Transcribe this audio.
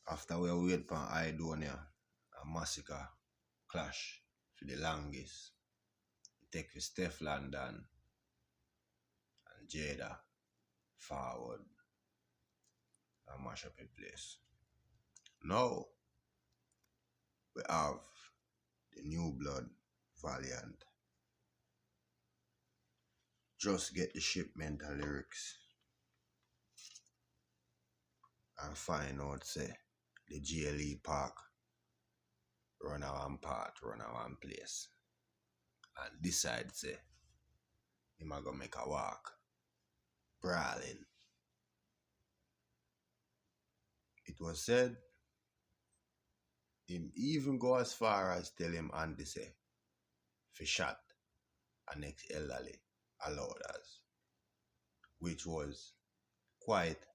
After we wait for Idonia, a massacre clash for the longest. It take for Steph London and Jada forward and mash up the place. Now we have the new blood Valiant. Just get the shipment and lyrics and find out say the GLE Park run a one part, run a one place. And decide say him a go make a walk. Brawling. It was said him even go as far as tell him Andy say fi shot an ex elderly allowed us, which was quite